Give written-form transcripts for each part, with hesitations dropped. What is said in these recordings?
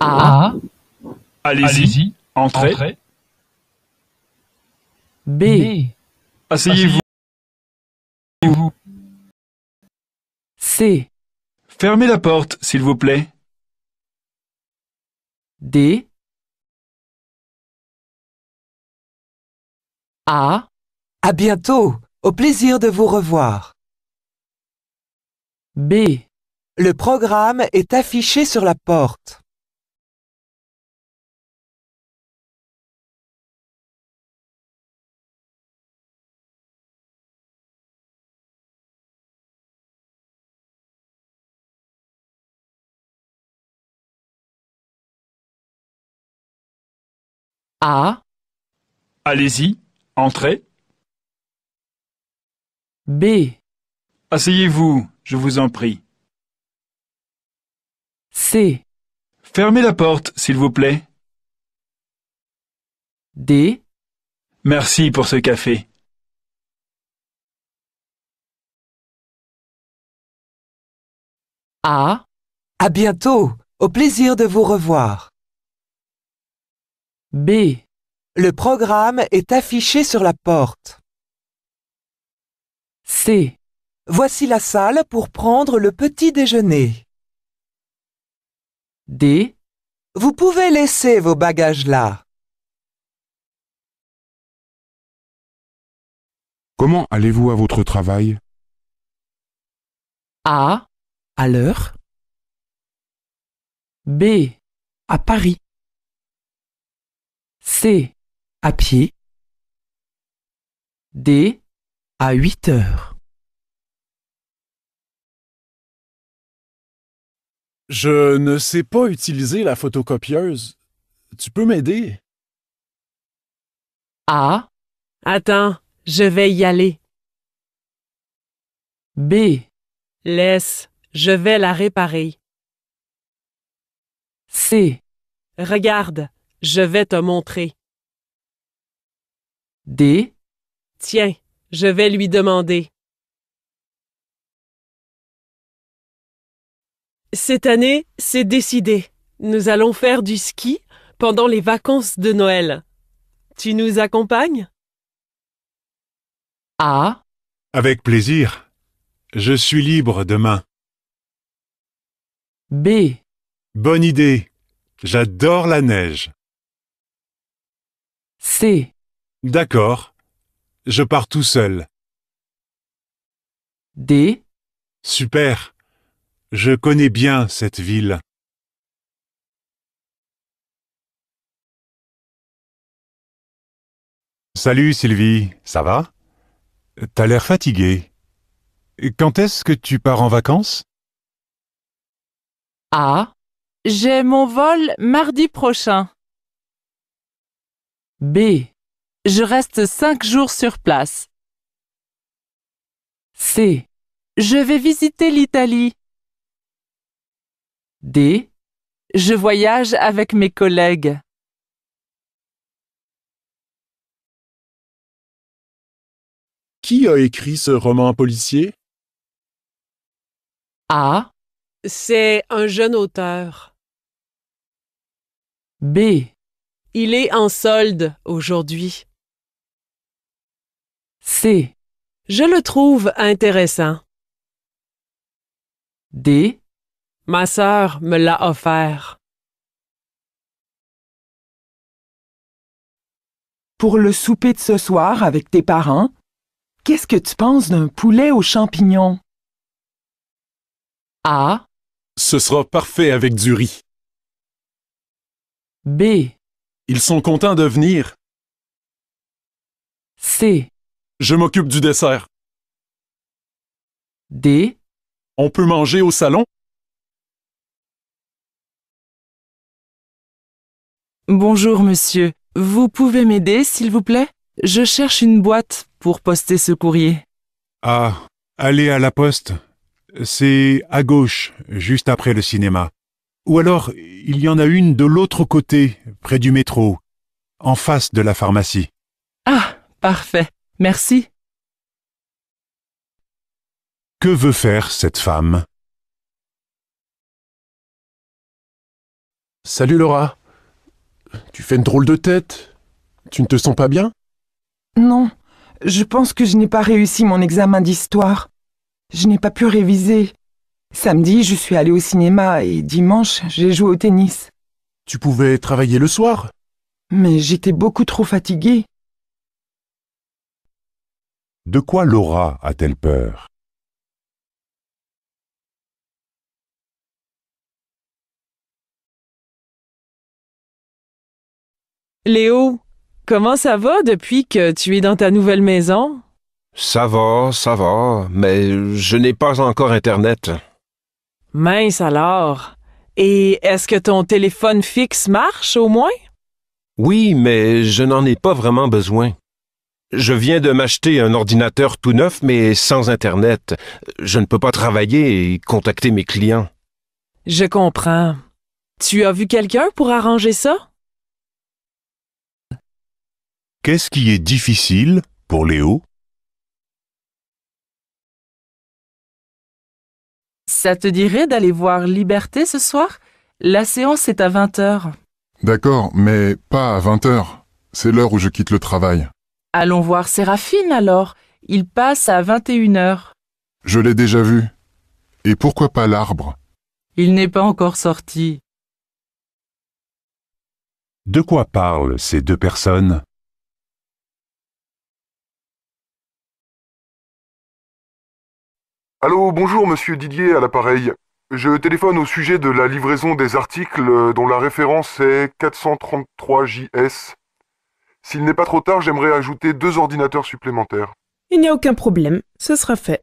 A. A. Allez-y, entrez. Entrez. B. B. Asseyez-vous. C. Fermez la porte, s'il vous plaît. D. A. À bientôt. Au plaisir de vous revoir. B. Le programme est affiché sur la porte. A. Allez-y, entrez. B. Asseyez-vous, je vous en prie. C. Fermez la porte, s'il vous plaît. D. Merci pour ce café. A. À bientôt. Au plaisir de vous revoir. B. Le programme est affiché sur la porte. C. Voici la salle pour prendre le petit déjeuner. D. Vous pouvez laisser vos bagages là. Comment allez-vous à votre travail? A. À l'heure. B. À Paris. C. À pied. D. À 8 heures. Je ne sais pas utiliser la photocopieuse. Tu peux m'aider? A. Attends, je vais y aller. B. Laisse, je vais la réparer. C. Regarde, je vais te montrer. D. Tiens, je vais lui demander. Cette année, c'est décidé. Nous allons faire du ski pendant les vacances de Noël. Tu nous accompagnes? A. Avec plaisir. Je suis libre demain. B. Bonne idée. J'adore la neige. C. D'accord. Je pars tout seul. D. Super. Je connais bien cette ville. Salut Sylvie, ça va? T'as l'air fatiguée. Quand est-ce que tu pars en vacances? A. J'ai mon vol mardi prochain. B. Je reste 5 jours sur place. C. Je vais visiter l'Italie. D. Je voyage avec mes collègues. Qui a écrit ce roman policier? A. C'est un jeune auteur. B. Il est en solde aujourd'hui. C. Je le trouve intéressant. D. Ma sœur me l'a offert. Pour le souper de ce soir avec tes parents, qu'est-ce que tu penses d'un poulet aux champignons? A. Ce sera parfait avec du riz. B. Ils sont contents de venir. C. Je m'occupe du dessert. D. On peut manger au salon? Bonjour monsieur, vous pouvez m'aider s'il vous plaît? Je cherche une boîte pour poster ce courrier. Ah, allez à la poste. C'est à gauche, juste après le cinéma. Ou alors, il y en a une de l'autre côté, près du métro, en face de la pharmacie. Ah, parfait, merci. Que veut faire cette femme? Salut Laura. Tu fais une drôle de tête. Tu ne te sens pas bien? Non, je pense que je n'ai pas réussi mon examen d'histoire. Je n'ai pas pu réviser. Samedi, je suis allée au cinéma et dimanche, j'ai joué au tennis. Tu pouvais travailler le soir? Mais j'étais beaucoup trop fatiguée. De quoi Laura a-t-elle peur? Léo, comment ça va depuis que tu es dans ta nouvelle maison? Ça va, mais je n'ai pas encore Internet. Mince alors. Et est-ce que ton téléphone fixe marche au moins? Oui, mais je n'en ai pas vraiment besoin. Je viens de m'acheter un ordinateur tout neuf, mais sans Internet. Je ne peux pas travailler et contacter mes clients. Je comprends. Tu as vu quelqu'un pour arranger ça? Qu'est-ce qui est difficile pour Léo? Ça te dirait d'aller voir Liberté ce soir? La séance est à 20h. D'accord, mais pas à 20h. C'est l'heure où je quitte le travail. Allons voir Séraphine alors. Il passe à 21h. Je l'ai déjà vu. Et pourquoi pas l'arbre? Il n'est pas encore sorti. De quoi parlent ces deux personnes? Allô, bonjour, monsieur Didier à l'appareil. Je téléphone au sujet de la livraison des articles dont la référence est 433JS. S'il n'est pas trop tard, j'aimerais ajouter 2 ordinateurs supplémentaires. Il n'y a aucun problème, ce sera fait.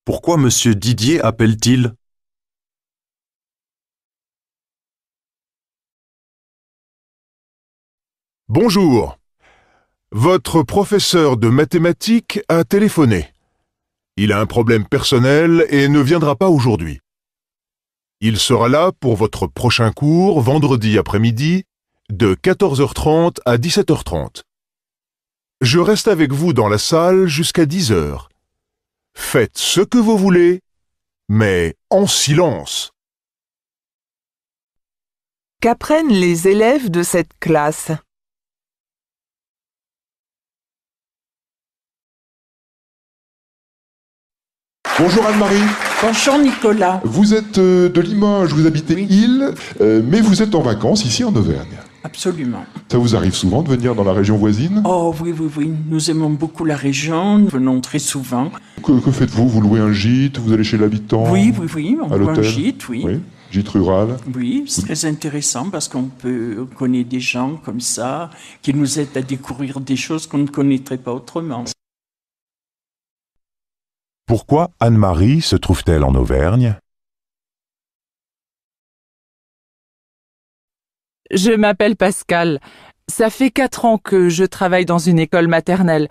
Pourquoi monsieur Didier appelle-t-il? Bonjour. Votre professeur de mathématiques a téléphoné. Il a un problème personnel et ne viendra pas aujourd'hui. Il sera là pour votre prochain cours vendredi après-midi de 14h30 à 17h30. Je reste avec vous dans la salle jusqu'à 10h. Faites ce que vous voulez, mais en silence. Qu'apprennent les élèves de cette classe? Bonjour Anne-Marie. Bonjour Nicolas. Vous êtes de Limoges, vous habitez Île, mais vous êtes en vacances ici en Auvergne. Absolument. Ça vous arrive souvent de venir dans la région voisine? Oh oui. Nous aimons beaucoup la région, nous venons très souvent. Que faites-vous? Vous louez un gîte? Vous allez chez l'habitant? Oui, on à loue un l'hôtel? gîte, oui. Gîte rural? Oui, c'est très intéressant parce on connaît des gens comme ça qui nous aident à découvrir des choses qu'on ne connaîtrait pas autrement. Pourquoi Anne-Marie se trouve-t-elle en Auvergne? Je m'appelle Pascal. Ça fait 4 ans que je travaille dans une école maternelle.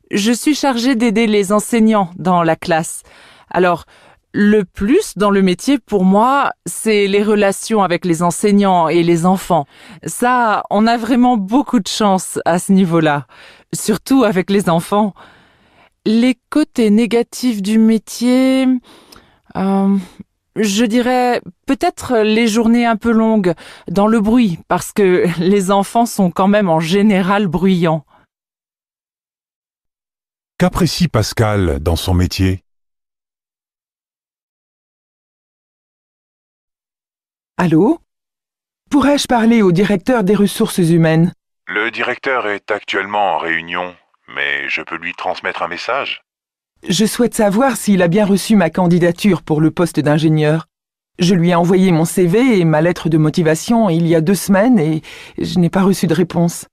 Je suis chargée d'aider les enseignants dans la classe. Alors, le plus dans le métier pour moi, c'est les relations avec les enseignants et les enfants. Ça, on a vraiment beaucoup de chance à ce niveau-là. Surtout avec les enfants. Les côtés négatifs du métier, je dirais peut-être les journées un peu longues dans le bruit, parce que les enfants sont quand même en général bruyants. Qu'apprécie Pascal dans son métier? Allô? Pourrais-je parler au directeur des ressources humaines? Le directeur est actuellement en réunion, mais je peux lui transmettre un message. Je souhaite savoir s'il a bien reçu ma candidature pour le poste d'ingénieur. Je lui ai envoyé mon CV et ma lettre de motivation il y a 2 semaines et je n'ai pas reçu de réponse.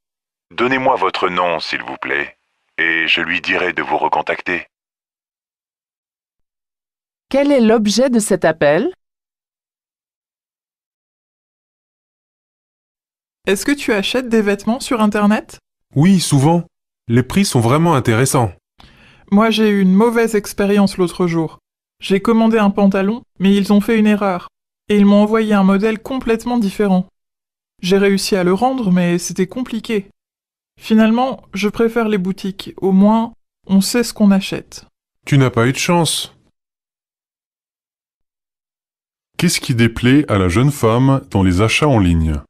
Donnez-moi votre nom, s'il vous plaît, et je lui dirai de vous recontacter. Quel est l'objet de cet appel? Est-ce que tu achètes des vêtements sur Internet? Oui, souvent. Les prix sont vraiment intéressants. Moi, j'ai eu une mauvaise expérience l'autre jour. J'ai commandé un pantalon, mais ils ont fait une erreur. Et ils m'ont envoyé un modèle complètement différent. J'ai réussi à le rendre, mais c'était compliqué. Finalement, je préfère les boutiques. Au moins, on sait ce qu'on achète. Tu n'as pas eu de chance. Qu'est-ce qui déplaît à la jeune femme dans les achats en ligne?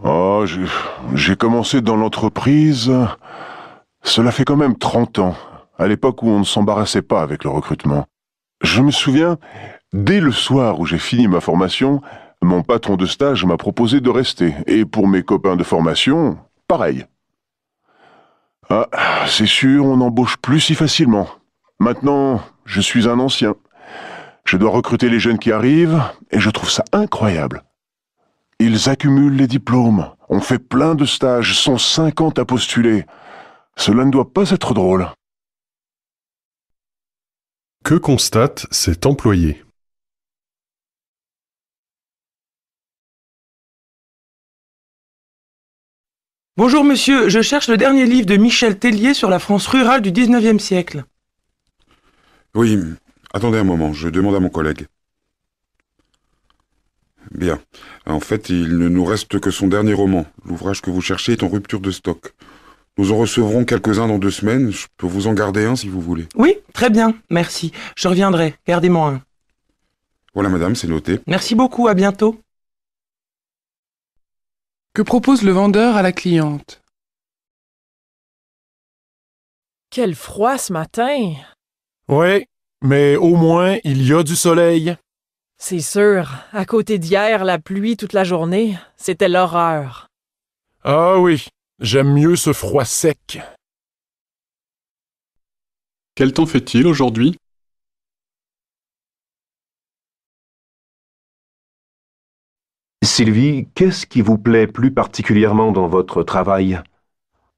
Oh, j'ai commencé dans l'entreprise. Cela fait quand même 30 ans, à l'époque où on ne s'embarrassait pas avec le recrutement. Je me souviens, dès le soir où j'ai fini ma formation, mon patron de stage m'a proposé de rester. Et pour mes copains de formation, pareil. Ah, c'est sûr, on n'embauche plus si facilement. Maintenant, je suis un ancien. Je dois recruter les jeunes qui arrivent, et je trouve ça incroyable. Ils accumulent les diplômes, on fait plein de stages, sont 50 à postuler. Cela ne doit pas être drôle. Que constate cet employé? Bonjour monsieur, je cherche le dernier livre de Michel Tellier sur la France rurale du 19e siècle. Oui, attendez un moment, je demande à mon collègue. Bien. En fait, il ne nous reste que son dernier roman. L'ouvrage que vous cherchez est en rupture de stock. Nous en recevrons quelques-uns dans 2 semaines. Je peux vous en garder un si vous voulez. Oui, très bien, merci. Je reviendrai, gardez-moi un. Voilà madame, c'est noté. Merci beaucoup, à bientôt. Que propose le vendeur à la cliente? Quel froid ce matin! Oui, mais au moins, il y a du soleil. C'est sûr, à côté d'hier, la pluie toute la journée, c'était l'horreur. Ah oui, j'aime mieux ce froid sec. Quel temps fait-il aujourd'hui? Sylvie, qu'est-ce qui vous plaît plus particulièrement dans votre travail?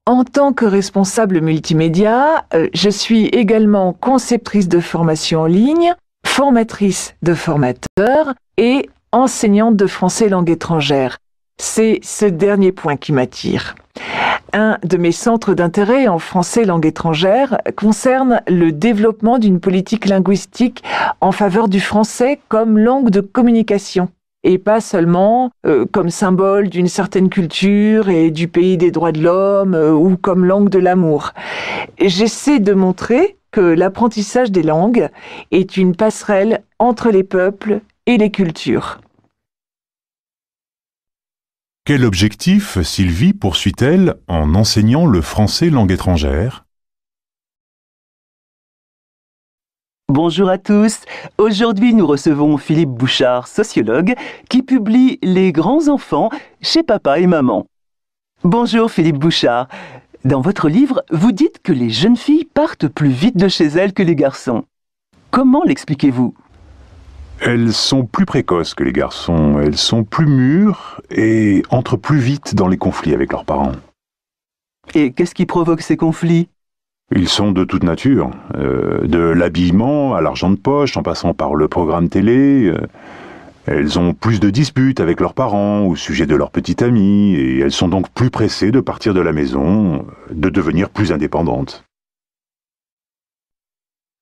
En tant que responsable multimédia, je suis également conceptrice de formation en ligne, formatrice de formateurs et enseignante de français langue étrangère. C'est ce dernier point qui m'attire. Un de mes centres d'intérêt en français langue étrangère concerne le développement d'une politique linguistique en faveur du français comme langue de communication, et pas seulement comme symbole d'une certaine culture et du pays des droits de l'homme ou comme langue de l'amour. J'essaie de montrer que l'apprentissage des langues est une passerelle entre les peuples et les cultures. Quel objectif Sylvie poursuit-elle en enseignant le français langue étrangère? Bonjour à tous. Aujourd'hui, nous recevons Philippe Bouchard, sociologue, qui publie Les grands enfants chez papa et maman. Bonjour Philippe Bouchard. Dans votre livre, vous dites que les jeunes filles partent plus vite de chez elles que les garçons. Comment l'expliquez-vous? Elles sont plus précoces que les garçons, elles sont plus mûres et entrent plus vite dans les conflits avec leurs parents. Et qu'est-ce qui provoque ces conflits? Ils sont de toute nature, de l'habillement à l'argent de poche, en passant par le programme télé. Elles ont plus de disputes avec leurs parents au sujet de leurs petites amies, et elles sont donc plus pressées de partir de la maison, de devenir plus indépendantes.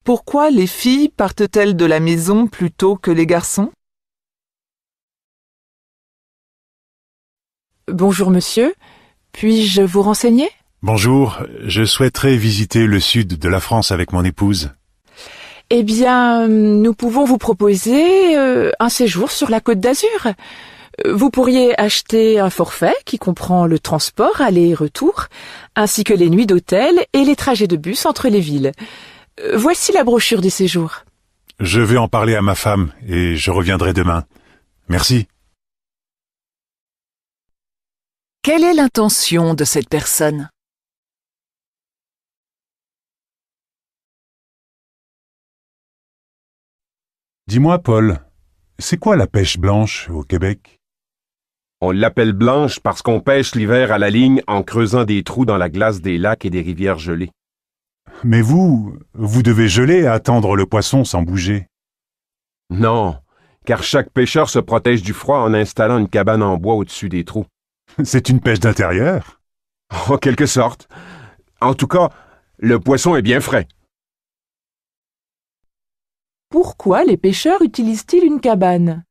Pourquoi les filles partent-elles de la maison plutôt que les garçons? Bonjour monsieur, puis-je vous renseigner? Bonjour, je souhaiterais visiter le sud de la France avec mon épouse. Eh bien, nous pouvons vous proposer un séjour sur la Côte d'Azur. Vous pourriez acheter un forfait qui comprend le transport aller et retour, ainsi que les nuits d'hôtel et les trajets de bus entre les villes. Voici la brochure du séjour. Je vais en parler à ma femme et je reviendrai demain. Merci. Quelle est l'intention de cette personne? Dis-moi, Paul, c'est quoi la pêche blanche au Québec? On l'appelle blanche parce qu'on pêche l'hiver à la ligne en creusant des trous dans la glace des lacs et des rivières gelées. Mais vous devez geler et attendre le poisson sans bouger. Non, car chaque pêcheur se protège du froid en installant une cabane en bois au-dessus des trous. C'est une pêche d'intérieur? En quelque sorte. En tout cas, le poisson est bien frais. Pourquoi les pêcheurs utilisent-ils une cabane?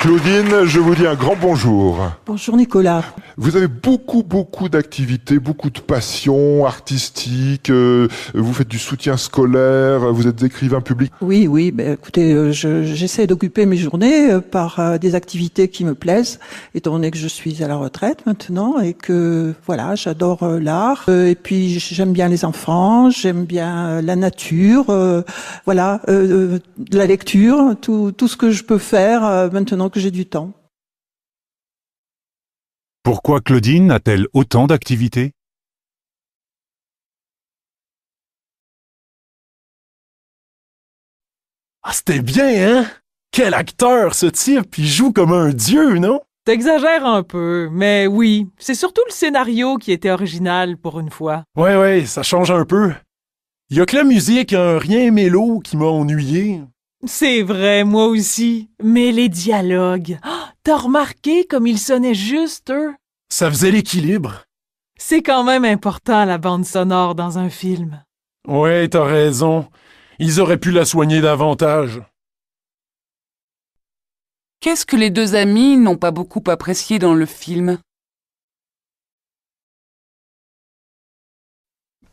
Claudine, je vous dis un grand bonjour. Bonjour Nicolas. Vous avez beaucoup d'activités, beaucoup de passions artistiques, vous faites du soutien scolaire, vous êtes écrivain public. Oui, écoutez, j'essaie d'occuper mes journées par des activités qui me plaisent, étant donné que je suis à la retraite maintenant et que voilà, j'adore l'art. Et puis j'aime bien les enfants, j'aime bien la nature, la lecture, tout ce que je peux faire maintenant que j'ai du temps. Pourquoi Claudine a-t-elle autant d'activités? Ah, c'était bien, hein? Quel acteur, ce type! Il joue comme un dieu, non? T'exagères un peu, mais oui, c'est surtout le scénario qui était original pour une fois. Ouais, ça change un peu. Il y a que la musique, un rien mélo qui m'a ennuyé. C'est vrai, moi aussi. Mais les dialogues, t'as remarqué comme ils sonnaient juste, eux? Ça faisait l'équilibre. C'est quand même important, la bande sonore dans un film. Ouais, t'as raison. Ils auraient pu la soigner davantage. Qu'est-ce que les deux amis n'ont pas beaucoup apprécié dans le film?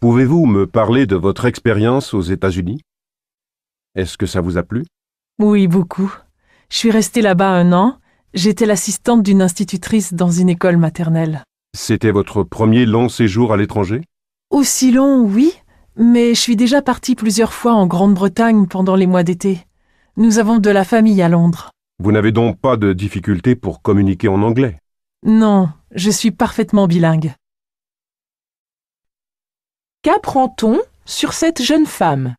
Pouvez-vous me parler de votre expérience aux États-Unis? Est-ce que ça vous a plu? Oui, beaucoup. Je suis restée là-bas 1 an. J'étais l'assistante d'une institutrice dans une école maternelle. C'était votre premier long séjour à l'étranger? Aussi long, oui, mais je suis déjà partie plusieurs fois en Grande-Bretagne pendant les mois d'été. Nous avons de la famille à Londres. Vous n'avez donc pas de difficulté pour communiquer en anglais? Non, je suis parfaitement bilingue. Qu'apprend-on sur cette jeune femme?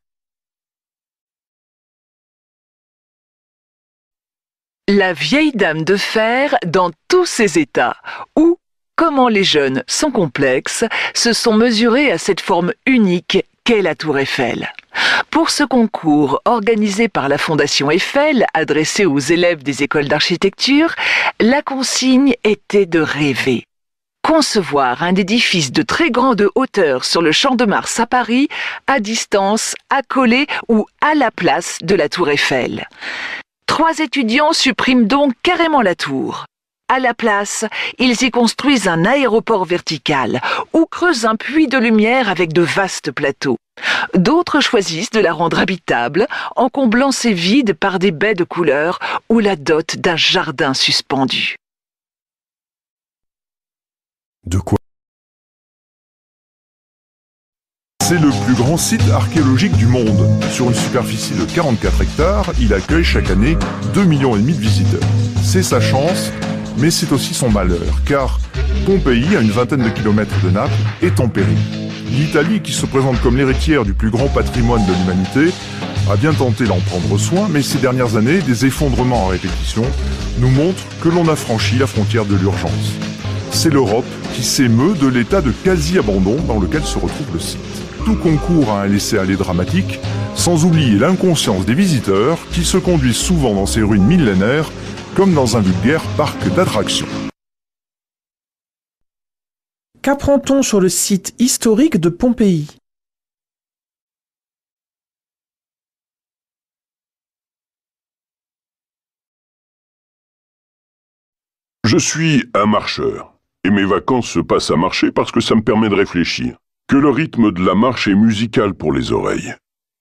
La vieille dame de fer dans tous ses états, ou comment les jeunes sans complexe se sont mesurés à cette forme unique qu'est la Tour Eiffel. Pour ce concours organisé par la Fondation Eiffel, adressé aux élèves des écoles d'architecture, la consigne était de rêver. Concevoir un édifice de très grande hauteur sur le Champ de Mars à Paris, à distance, accolé ou à la place de la Tour Eiffel. 3 étudiants suppriment donc carrément la tour. À la place, ils y construisent un aéroport vertical ou creusent un puits de lumière avec de vastes plateaux. D'autres choisissent de la rendre habitable en comblant ses vides par des baies de couleurs ou la dot d'un jardin suspendu. De quoi? C'est le plus grand site archéologique du monde. Sur une superficie de 44 hectares, il accueille chaque année 2,5 millions de visiteurs. C'est sa chance, mais c'est aussi son malheur, car Pompéi, à une vingtaine de kilomètres de Naples, est en péril. L'Italie, qui se présente comme l'héritière du plus grand patrimoine de l'humanité, a bien tenté d'en prendre soin, mais ces dernières années, des effondrements à répétition nous montrent que l'on a franchi la frontière de l'urgence. C'est l'Europe qui s'émeut de l'état de quasi-abandon dans lequel se retrouve le site. Tout concourt à un laisser-aller dramatique, sans oublier l'inconscience des visiteurs qui se conduisent souvent dans ces ruines millénaires comme dans un vulgaire parc d'attractions. Qu'apprend-on sur le site historique de Pompéi? Je suis un marcheur, et mes vacances se passent à marcher parce que ça me permet de réfléchir. Que le rythme de la marche est musical pour les oreilles,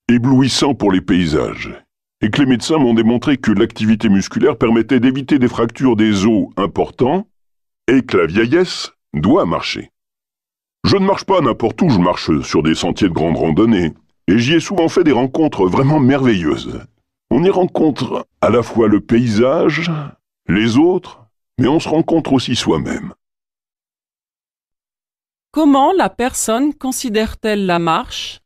éblouissant pour les paysages, et que les médecins m'ont démontré que l'activité musculaire permettait d'éviter des fractures des os importants, et que la vieillesse doit marcher. Je ne marche pas n'importe où, je marche sur des sentiers de grande randonnée, et j'y ai souvent fait des rencontres vraiment merveilleuses. On y rencontre à la fois le paysage, les autres, mais on se rencontre aussi soi-même. Comment la personne considère-t-elle la marche?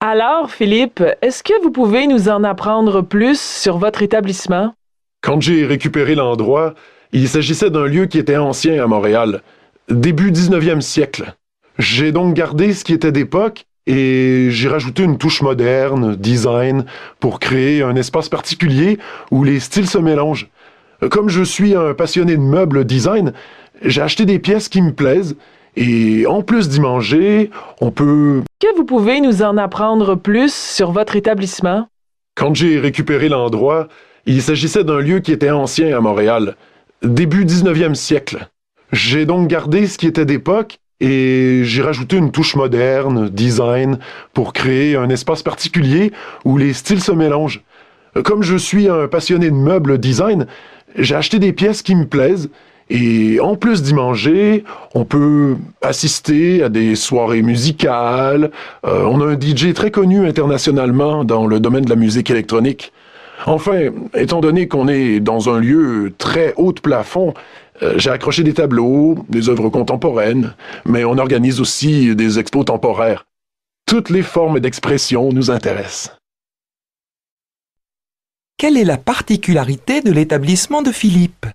Alors, Philippe, est-ce que vous pouvez nous en apprendre plus sur votre établissement? Quand j'ai récupéré l'endroit, il s'agissait d'un lieu qui était ancien à Montréal, début 19e siècle. J'ai donc gardé ce qui était d'époque et j'ai rajouté une touche moderne, design, pour créer un espace particulier où les styles se mélangent. Comme je suis un passionné de meubles design, j'ai acheté des pièces qui me plaisent et en plus d'y manger, on peut... Que vous pouvez nous en apprendre plus sur votre établissement? Quand j'ai récupéré l'endroit, il s'agissait d'un lieu qui était ancien à Montréal, début 19e siècle. J'ai donc gardé ce qui était d'époque et j'ai rajouté une touche moderne, design, pour créer un espace particulier où les styles se mélangent. Comme je suis un passionné de meubles design, j'ai acheté des pièces qui me plaisent et en plus d'y manger, on peut assister à des soirées musicales. On a un DJ très connu internationalement dans le domaine de la musique électronique. Enfin, étant donné qu'on est dans un lieu très haut de plafond, j'ai accroché des tableaux, des œuvres contemporaines, mais on organise aussi des expos temporaires. Toutes les formes d'expression nous intéressent. Quelle est la particularité de l'établissement de Philippe?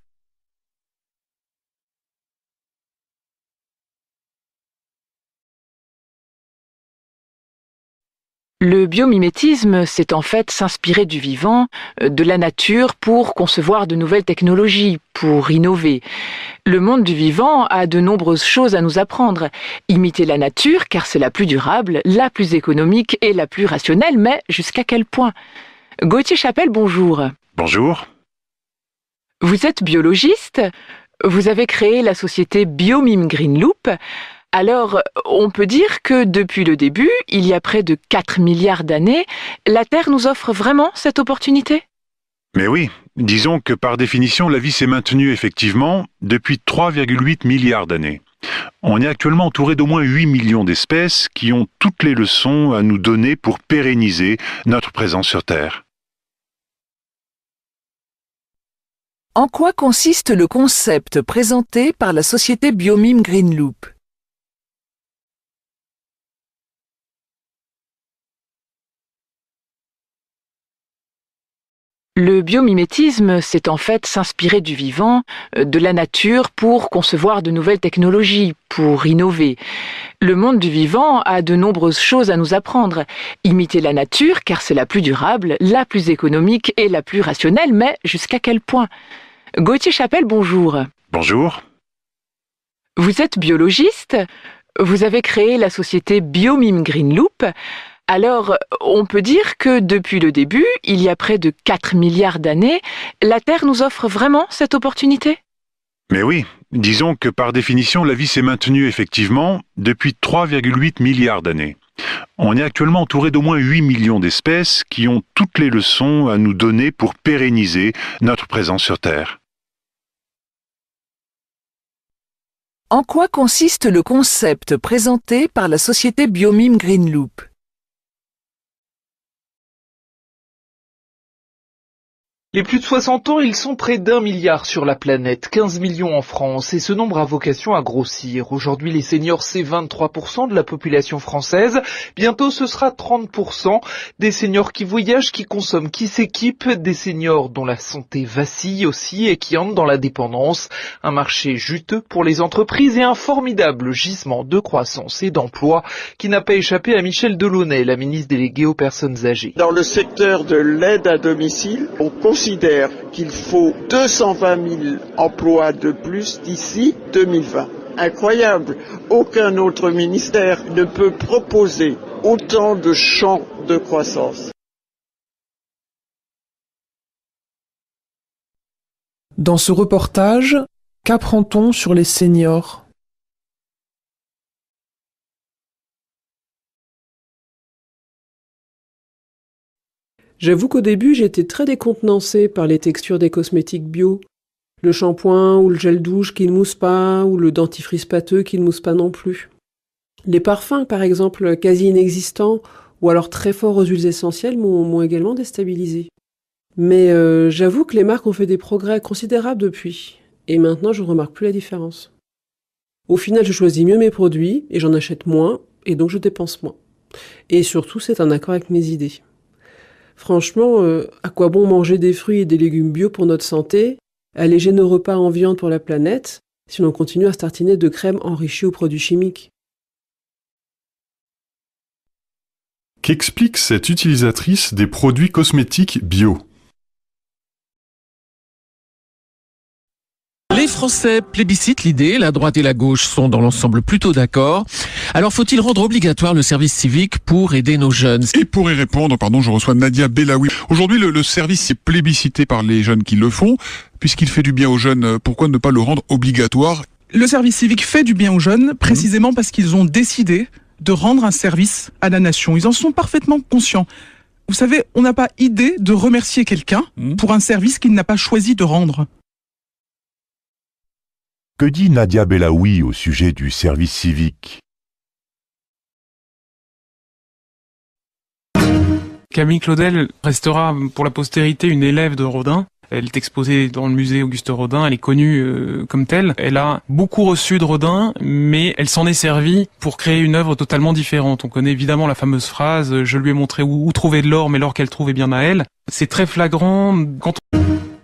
Le biomimétisme, c'est en fait s'inspirer du vivant, de la nature pour concevoir de nouvelles technologies, pour innover. Le monde du vivant a de nombreuses choses à nous apprendre. Imiter la nature, car c'est la plus durable, la plus économique et la plus rationnelle, mais jusqu'à quel point? Gauthier Chapelle, bonjour. Bonjour. Vous êtes biologiste. Vous avez créé la société Biomime Green Loop. Alors, on peut dire que depuis le début, il y a près de 4 milliards d'années, la Terre nous offre vraiment cette opportunité? Mais oui, disons que par définition, la vie s'est maintenue effectivement depuis 3,8 milliards d'années. On est actuellement entouré d'au moins 8 millions d'espèces qui ont toutes les leçons à nous donner pour pérenniser notre présence sur Terre. En quoi consiste le concept présenté par la société Biomime Green Loop? Le biomimétisme, c'est en fait s'inspirer du vivant, de la nature pour concevoir de nouvelles technologies, pour innover. Le monde du vivant a de nombreuses choses à nous apprendre. Imiter la nature, car c'est la plus durable, la plus économique et la plus rationnelle, mais jusqu'à quel point? Gauthier Chapelle, bonjour. Bonjour. Vous êtes biologiste. Vous avez créé la société Biomime Green Loop. Alors, on peut dire que depuis le début, il y a près de 4 milliards d'années, la Terre nous offre vraiment cette opportunité? Mais oui, disons que par définition, la vie s'est maintenue effectivement depuis 3,8 milliards d'années. On est actuellement entouré d'au moins 8 millions d'espèces qui ont toutes les leçons à nous donner pour pérenniser notre présence sur Terre. En quoi consiste le concept présenté par la société Biomime Green Loop? Les plus de 60 ans, ils sont près d'1 milliard sur la planète, 15 millions en France, et ce nombre a vocation à grossir. Aujourd'hui, les seniors, c'est 23% de la population française. Bientôt, ce sera 30%. Des seniors qui voyagent, qui consomment, qui s'équipent, des seniors dont la santé vacille aussi et qui entrent dans la dépendance. Un marché juteux pour les entreprises et un formidable gisement de croissance et d'emploi qui n'a pas échappé à Michèle Delaunay, la ministre déléguée aux personnes âgées. Dans le secteur de l'aide à domicile, on considère qu'il faut 220 000 emplois de plus d'ici 2020. Incroyable. Aucun autre ministère ne peut proposer autant de champs de croissance. Dans ce reportage, qu'apprend-on sur les seniors ? J'avoue qu'au début, j'étais très décontenancée par les textures des cosmétiques bio. Le shampoing ou le gel douche qui ne mousse pas, ou le dentifrice pâteux qui ne mousse pas non plus. Les parfums, par exemple, quasi inexistants, ou alors très forts aux huiles essentielles, m'ont également déstabilisée. Mais j'avoue que les marques ont fait des progrès considérables depuis, et maintenant je ne remarque plus la différence. Au final, je choisis mieux mes produits, et j'en achète moins, et donc je dépense moins. Et surtout, c'est un accord avec mes idées. Franchement, à quoi bon manger des fruits et des légumes bio pour notre santé, alléger nos repas en viande pour la planète, si l'on continue à se tartiner de crème enrichie aux produits chimiques? Qu'explique cette utilisatrice des produits cosmétiques bio? Français plébiscitent l'idée, la droite et la gauche sont dans l'ensemble plutôt d'accord. Alors faut-il rendre obligatoire le service civique pour aider nos jeunes? Et pour y répondre, je reçois Nadia Belaoui. Aujourd'hui, le service est plébiscité par les jeunes qui le font. Puisqu'il fait du bien aux jeunes, pourquoi ne pas le rendre obligatoire? Le service civique fait du bien aux jeunes, précisément parce qu'ils ont décidé de rendre un service à la nation. Ils en sont parfaitement conscients. Vous savez, on n'a pas idée de remercier quelqu'un pour un service qu'il n'a pas choisi de rendre. Que dit Nadia Belaoui au sujet du service civique? Camille Claudel restera pour la postérité une élève de Rodin. Elle est exposée dans le musée Auguste Rodin, elle est connue comme telle. Elle a beaucoup reçu de Rodin, mais elle s'en est servie pour créer une œuvre totalement différente. On connaît évidemment la fameuse phrase « Je lui ai montré où trouver de l'or, mais l'or qu'elle trouve est bien à elle ». C'est très flagrant.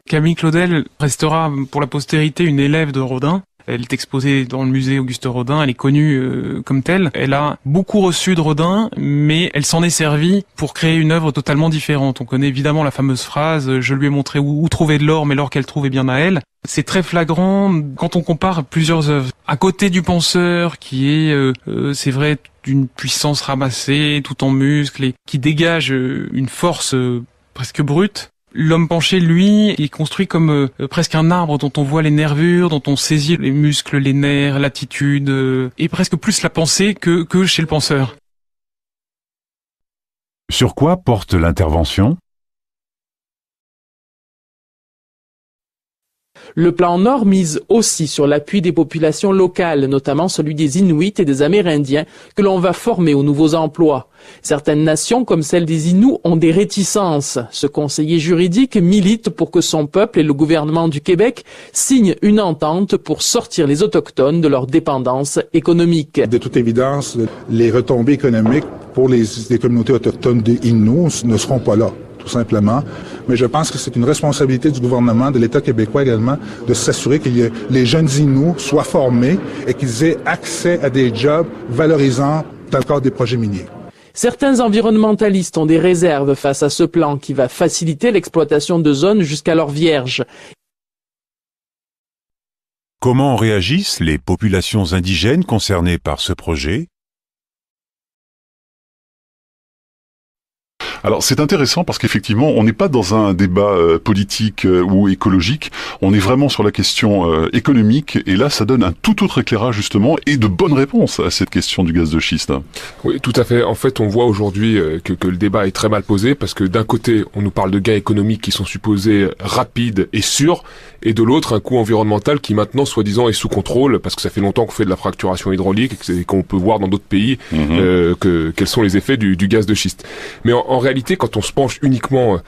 Camille Claudel restera pour la postérité une élève de Rodin. Elle est exposée dans le musée Auguste Rodin, elle est connue comme telle. Elle a beaucoup reçu de Rodin, mais elle s'en est servie pour créer une œuvre totalement différente. On connaît évidemment la fameuse phrase « Je lui ai montré où trouver de l'or, mais l'or qu'elle trouve est bien à elle ». C'est très flagrant quand on compare plusieurs œuvres. À côté du penseur, qui est, c'est vrai, d'une puissance ramassée, tout en muscles, et qui dégage une force presque brute, l'homme penché, lui, est construit comme presque un arbre dont on voit les nervures, dont on saisit les muscles, les nerfs, l'attitude, et presque plus la pensée que chez le penseur. Sur quoi porte l'intervention? Le plan Nord mise aussi sur l'appui des populations locales, notamment celui des Inuits et des Amérindiens, que l'on va former aux nouveaux emplois. Certaines nations, comme celle des Inuits, ont des réticences. Ce conseiller juridique milite pour que son peuple et le gouvernement du Québec signent une entente pour sortir les Autochtones de leur dépendance économique. De toute évidence, les retombées économiques pour les communautés autochtones des Inuits ne seront pas là, tout simplement. Mais je pense que c'est une responsabilité du gouvernement, de l'État québécois également, de s'assurer que les jeunes Inuits soient formés et qu'ils aient accès à des jobs valorisants dans le cadre des projets miniers. Certains environnementalistes ont des réserves face à ce plan qui va faciliter l'exploitation de zones jusqu'alors vierges. Comment réagissent les populations indigènes concernées par ce projet? Alors c'est intéressant parce qu'effectivement on n'est pas dans un débat politique ou écologique, on est vraiment sur la question économique et là ça donne un tout autre éclairage justement et de bonnes réponses à cette question du gaz de schiste. Oui, tout à fait. En fait on voit aujourd'hui que le débat est très mal posé parce que d'un côté on nous parle de gains économiques qui sont supposés rapides et sûrs et de l'autre un coût environnemental qui maintenant soi-disant est sous contrôle parce que ça fait longtemps qu'on fait de la fracturation hydraulique et qu'on peut voir dans d'autres pays quels sont les effets du gaz de schiste. Mais en réalité, quand on se penche uniquement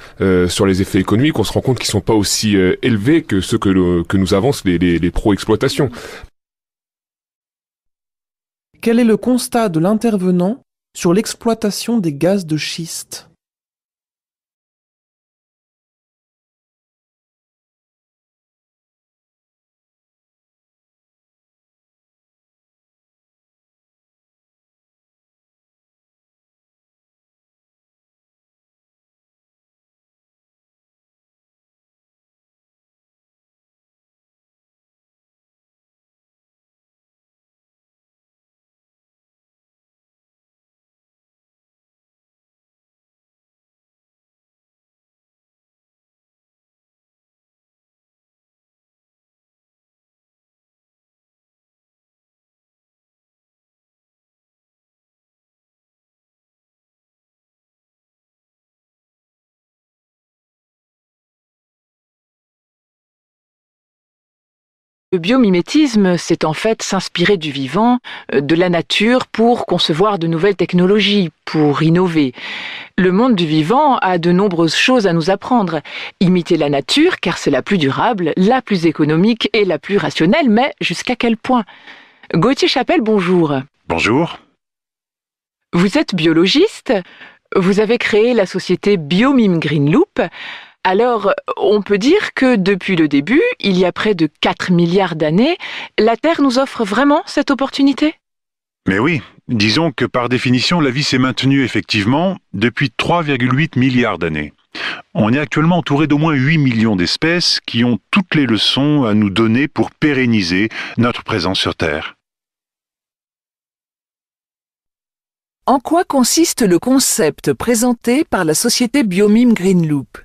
sur les effets économiques, on se rend compte qu'ils sont pas aussi élevés que ceux que nous avancent les pro-exploitation. Quel est le constat de l'intervenant sur l'exploitation des gaz de schiste? Le biomimétisme, c'est en fait s'inspirer du vivant, de la nature pour concevoir de nouvelles technologies, pour innover. Le monde du vivant a de nombreuses choses à nous apprendre. Imiter la nature, car c'est la plus durable, la plus économique et la plus rationnelle, mais jusqu'à quel point? Gauthier Chapelle, bonjour. Bonjour. Vous êtes biologiste, vous avez créé la société Biomime Green Loop. Alors, on peut dire que depuis le début, il y a près de 4 milliards d'années, la Terre nous offre vraiment cette opportunité? Mais oui, disons que par définition, la vie s'est maintenue effectivement depuis 3,8 milliards d'années. On est actuellement entouré d'au moins 8 millions d'espèces qui ont toutes les leçons à nous donner pour pérenniser notre présence sur Terre. En quoi consiste le concept présenté par la société Biomime Green Loop ?